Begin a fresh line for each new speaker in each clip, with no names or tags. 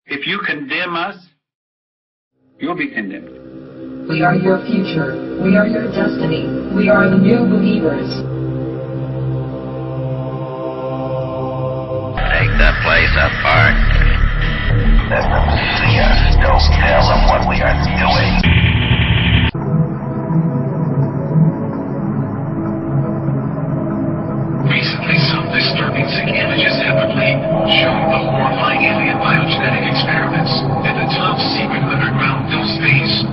If you condemn us, you'll be condemned.
We are your future. We are your destiny. We are the new believers.
Take the place apart. Let them see us. Don't tell them what we are doing.
Recently, some disturbing sick images have been leaked, showing the horrifying alien biogenetic experiments at the top secret underground Dulce base.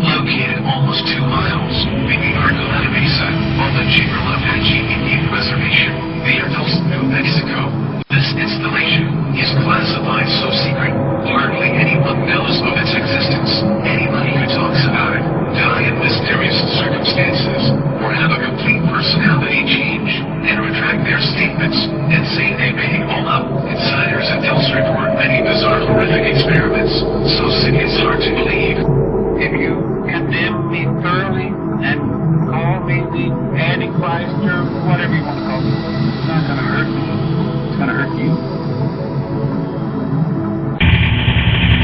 Located almost 2 miles beneath Arcoleta Mesa on the Chamberlain Apache Indian Reservation near Dulce, New Mexico. This installation is classified so secret, hardly anyone knows of its existence. Anybody who talks about it die in mysterious circumstances, or have a complete personality change, and retract their statements, and say they made it all up. Insiders at Dulce report many bizarre horrific experiments, so sick it's hard to believe.
If you condemn me thoroughly and call me the Antichrist or whatever you want to call me, it's not going to hurt me. It's going to hurt you.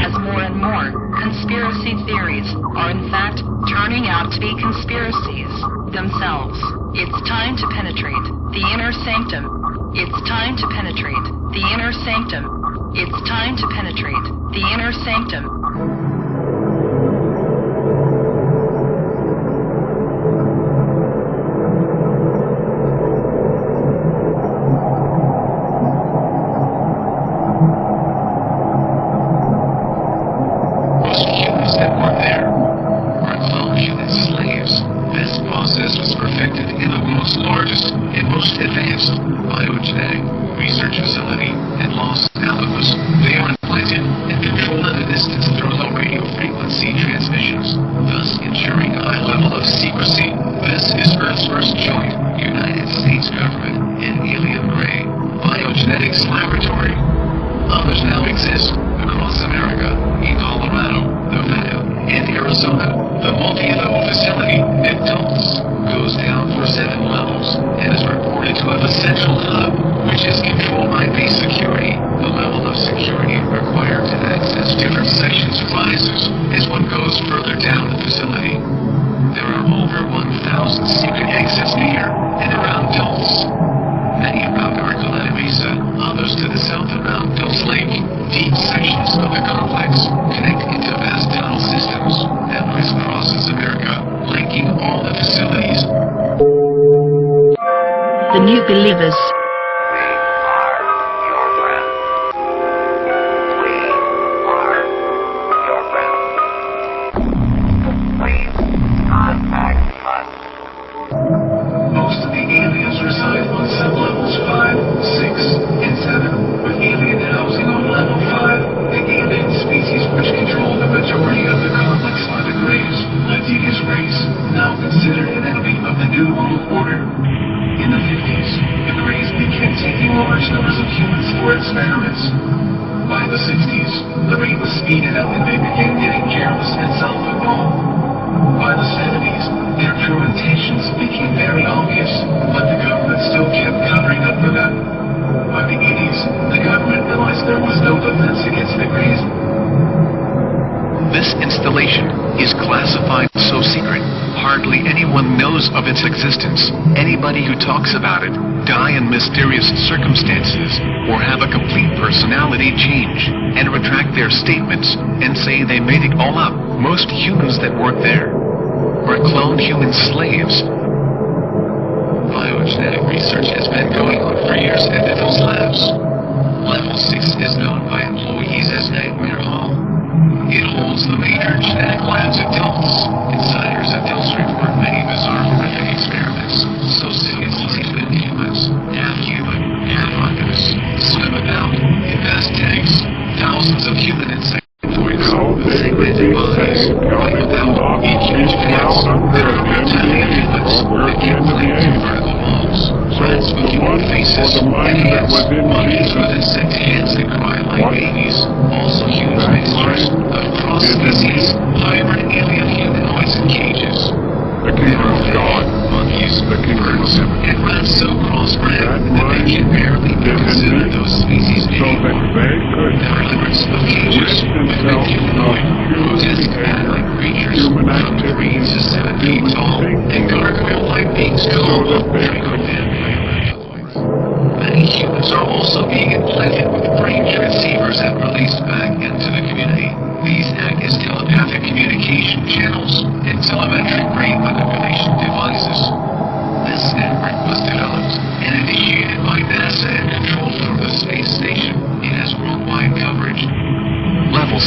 As more and more conspiracy theories are in fact turning out to be conspiracies themselves, it's time to penetrate the inner sanctum. It's time to penetrate the inner sanctum. It's time to penetrate the inner sanctum.
Largest and most advanced biogenetic research facility in Los Alamos. They are implanted and controlled at a distance through low radio frequency transmissions, thus ensuring a high level of secrecy. This is Earth's first joint United States government and alien gray biogenetics laboratory. Others now exist across America, in Colorado, Nevada, and Arizona. The multi-level facility at Dulce goes down for 7 levels and is reported to have a central hub, which is controlled by base security. The level of security required to access different sections rises as one goes further down the facility. There are over 1,000 secret exits near and around Dulce. Many around Arcoleta Mesa, others to the south around Dulce Lake. Deep sections of the complex connect into vast tunnel systems that crisscrosses America, linking all the facilities.
The new believers.
Most of the aliens reside on sublevels 5, 6, and 7, with alien housing on level 5. The alien species which control the majority of the complex are the Greys, a devious race, now considered an enemy of the New World Order. In the 50s, the Greys began taking large numbers of humans for experiments. By the 60s, the rate was speeded up and they began getting careless and self-involved. By the 70s, their true intentions became very obvious, but the government still kept covering up for them. By the 80s, the government realized there was no defense against the Greys.
This installation is classified so secret, hardly anyone knows of its existence. Anybody who talks about it die in mysterious circumstances, or have a complete personality change, and retract their statements, and say they made it all up. Most humans that work there are cloned human slaves. Biogenetic research has been going on for years at the Dulce Labs. Level 6 is known by employees as Nightmare Hall. It holds the major genetic labs at Dulce. Insiders at Dulce report many bizarre horrific experiments, so sick it's even humans, half human, half fungus, swim about in vast tanks. Thousands of human insectoids, segmented bodies, running about in huge pits. There are tiny infants that can cling to vertical walls, rats with human faces, and ants, monkeys with insect hands that cry like babies. Also huge mixtures of cross-species, hybrid alien humanoids in cages.
The kingdom of God,
monkeys, birds, and rats so crossbred that they can barely be considered those species anymore. There are hundreds of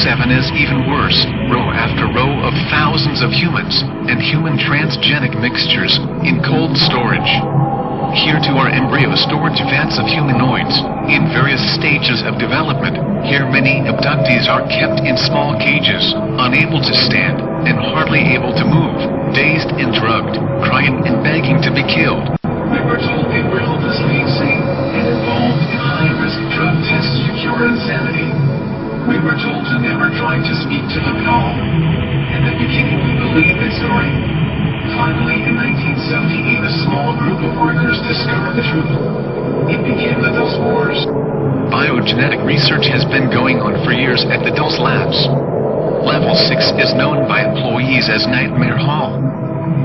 7 is even worse, row after row of thousands of humans and human transgenic mixtures in cold storage. Here too are embryo storage vats of humanoids in various stages of development. Here many abductees are kept in small cages, unable to stand and hardly able to move, dazed and drugged, crying and begging to be killed.
We were told they were hopelessly insane and involved in high-risk drug tests to cure insanity. We were told to never try to speak to them at all. In the beginning we believed that story. Finally, in 1978, a small group of workers discovered the truth. It began with those wars.
Biogenetic research has been going on for years at the Dulce labs. Level 6 is known by employees as Nightmare Hall.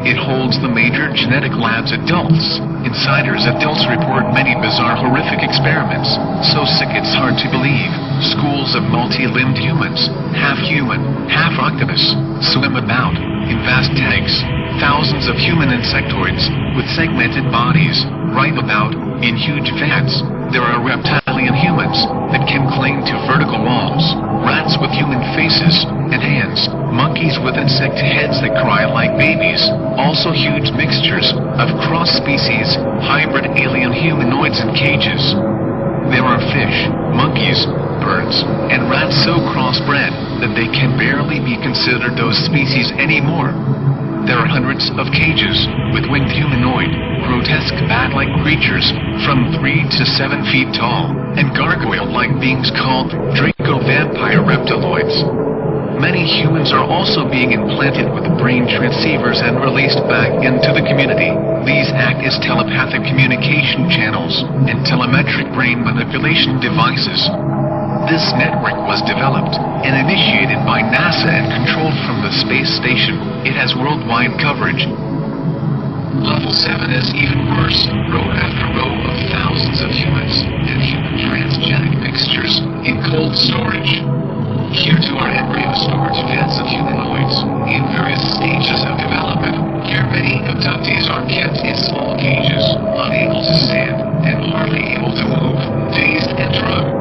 It holds the major genetic labs at Dulce. Insiders at Dulce report many bizarre, horrific experiments, so sick it's hard to believe. Schools of multi-limbed humans, half human, half octopus, swim about in vast tanks. Thousands of human insectoids with segmented bodies writhe about in huge vats. There are reptilian humans that can cling to vertical walls, rats with human faces and hands, monkeys with insect heads that cry like babies, also huge mixtures of cross-species, hybrid alien humanoids in cages. There are fish, monkeys, birds, and rats so crossbred that they can barely be considered those species anymore. There are hundreds of cages with winged humanoid, grotesque bat-like creatures from 3 to 7 feet tall, and gargoyle-like beings called Draco-vampire reptiloids. Many humans are also being implanted with brain transceivers and released back into the community. These act as telepathic communication channels and telemetric brain manipulation devices. This network was developed and initiated by NASA and controlled from the space station. It has worldwide coverage.
Level 7 is even worse, row after row of thousands of humans and human transgenic mixtures in cold storage. Here too are embryo storage vats of humanoids in various stages of development. Here many abductees are kept in small cages, unable to stand and hardly able to move, dazed and drugged.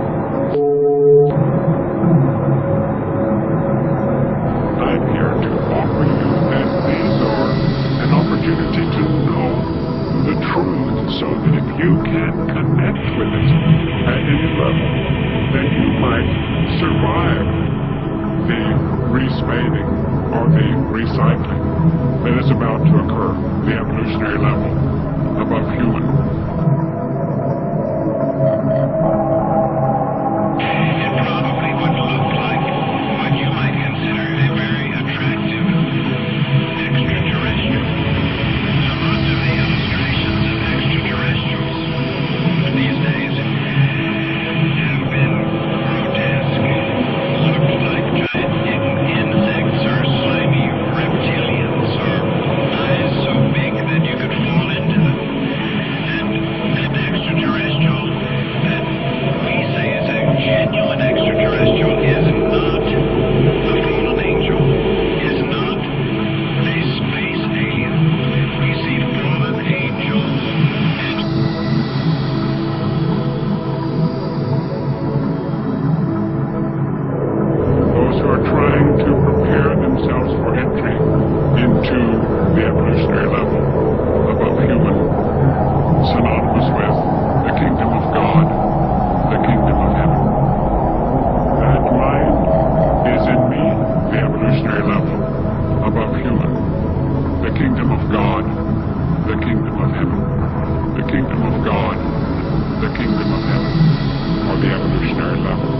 I'm here to offer you that these are an opportunity to know the truth so that if you can connect with it at any level, then you might survive the respaning or the recycling that is about to occur, the evolutionary level above human. The kingdom of heaven, or the evolutionary level.